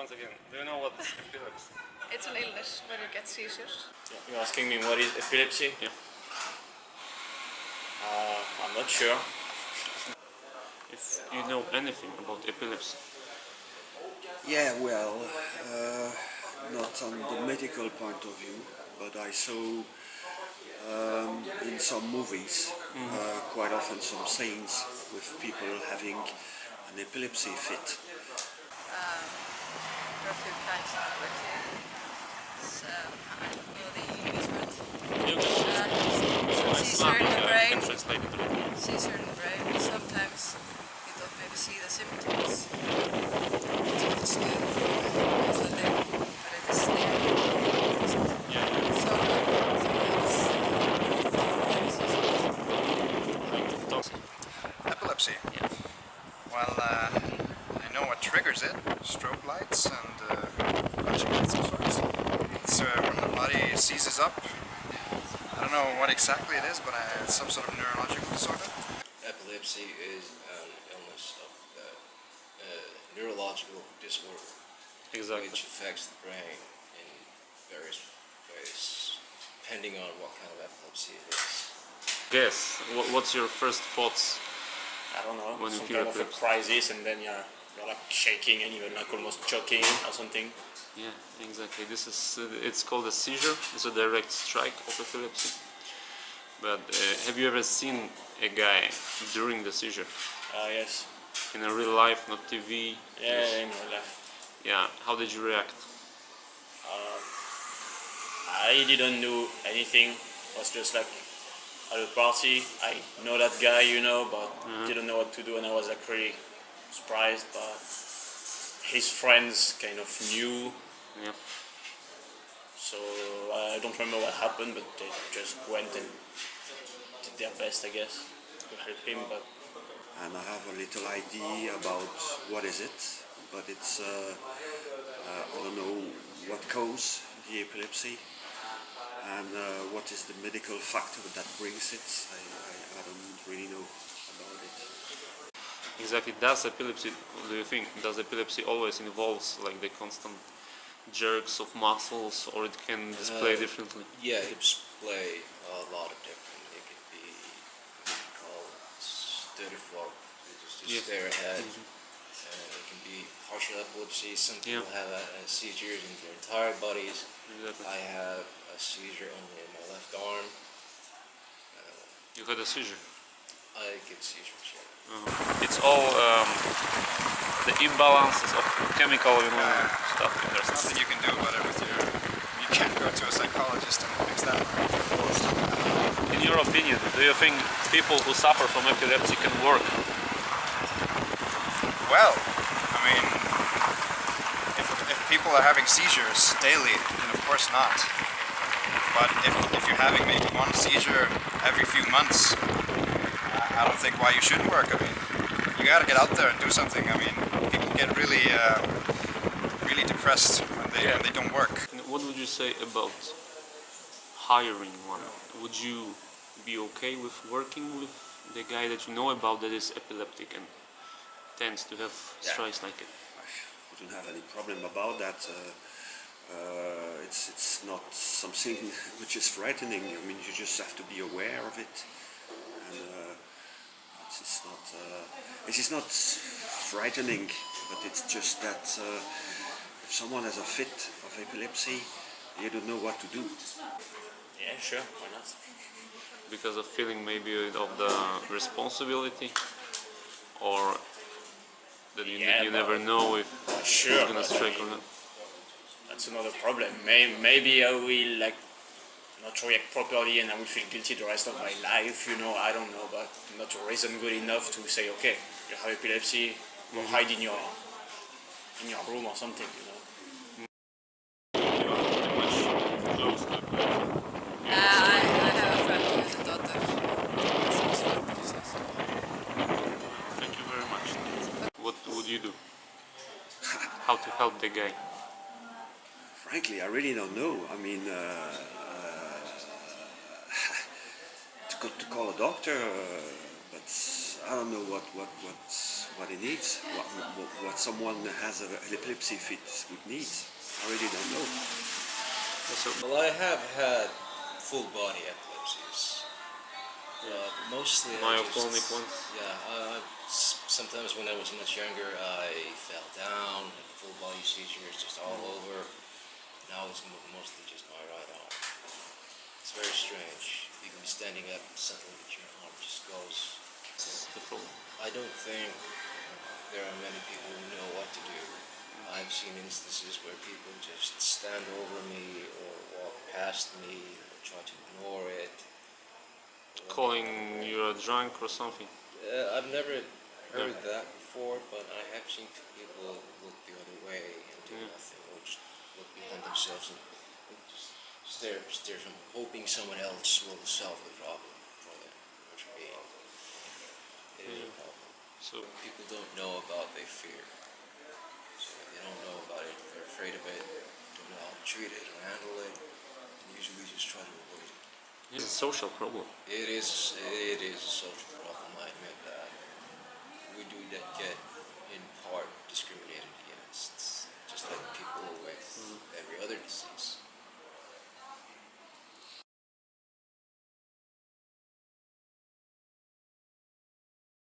once again, do you know what is epilepsy? It's an illness where you get seizures. You're asking me what is epilepsy? Yeah. I'm not sure. If you know anything about epilepsy. Yeah, well, not on the medical point of view, but I saw in some movies quite often some scenes with people having an epilepsy fit. There are a few kinds of epilepsy. It's, I don't know the English word. Seizure in the brain. Seizure in the brain. Sometimes you don't maybe see the symptoms. It's good, but it is there. Epilepsy? Yeah. Well, I know what triggers it. Strobe lights and flashing lights of sorts. It's when the body seizes up. I don't know what exactly it is, but it's some sort of neurological disorder. Epilepsy is an illness of neurological disorder, Exactly. which affects the brain in various ways, depending on what kind of epilepsy it is. Guess, what's your first thoughts? I don't know, When you some feel kind of a epilepsy. crisis, and then you're like shaking and even like almost choking or something. Yeah, exactly. This is it's called a seizure. It's a direct strike of epilepsy. But have you ever seen a guy during the seizure? Yes. In a real life, not TV? Yeah, in real life. Yeah. How did you react? I didn't know anything. I was just like at a party. I know that guy, you know, but didn't know what to do, and I was like really surprised. But his friends kind of knew, Yeah. so I don't remember what happened, but they just went and did their best, I guess, to help him. But And I have a little idea about what is it, but it's I don't know what causes the epilepsy and what is the medical factor that brings it. I don't really know about it. Exactly. Does epilepsy? Do you think does epilepsy always involves like the constant jerks of muscles, or it can display differently? yeah, it display a lot of different. It could be called steady flow, just Yeah. stare ahead. It can be partial epilepsy. Some people have seizures in their entire bodies. Exactly. I have a seizure only in my left arm. You had a seizure. I get seizures. Yeah. It's all the imbalances of chemical stuff in there. There's nothing you can do about it with you can't go to a psychologist and fix that. In your opinion, do you think people who suffer from epilepsy can work? Well, I mean, if people are having seizures daily, then of course not. But if you're having maybe one seizure every few months, I don't think why you shouldn't work. I mean, you gotta get out there and do something. I mean, people get really, really depressed when they don't work. And what would you say about hiring one? Would you be okay with working with the guy that you know about that is epileptic and tends to have strikes like it? I don't have any problem about that. It's not something which is frightening. I mean, you just have to be aware of it. And it is not frightening, but it's just that if someone has a fit of epilepsy, you don't know what to do. Yeah, sure, why not? Because of feeling maybe of the responsibility, or that you never know if Sure, it's gonna but strike or not. That's another problem. Maybe I will like not react properly, and I will feel guilty the rest of my life. You know, I don't know, but not a reason good enough to say, okay, you have epilepsy, go hide in your room or something. You know. I have a friend who has a daughter. Thank you very much. What would you do? How to help the guy? Frankly, I really don't know. I mean, to call a doctor, but I don't know what what he needs, what someone has an epilepsy fit would need. I really don't know. Well, I have had full body epilepsies. Mostly Myoclonic ones. Yeah, sometimes when I was much younger, I fell down, had full body seizures just all over. Now it's mostly just my right arm. It's very strange. You can be standing up and suddenly your arm just goes. The problem. I don't think there are many people who know what to do. I've seen instances where people just stand over me or walk past me or try to ignore it. Calling you're drunk or something. I've never heard that before, but I have seen people look the other way and do nothing, or just look behind themselves and just stare, hoping someone else will solve the problem for them, which being it is a problem. So People don't know about their fear. So they don't know about it, they're afraid of it, don't know how to treat it or handle it, and usually just try to avoid it. it's a social problem. It is a social problem, I admit that. We do get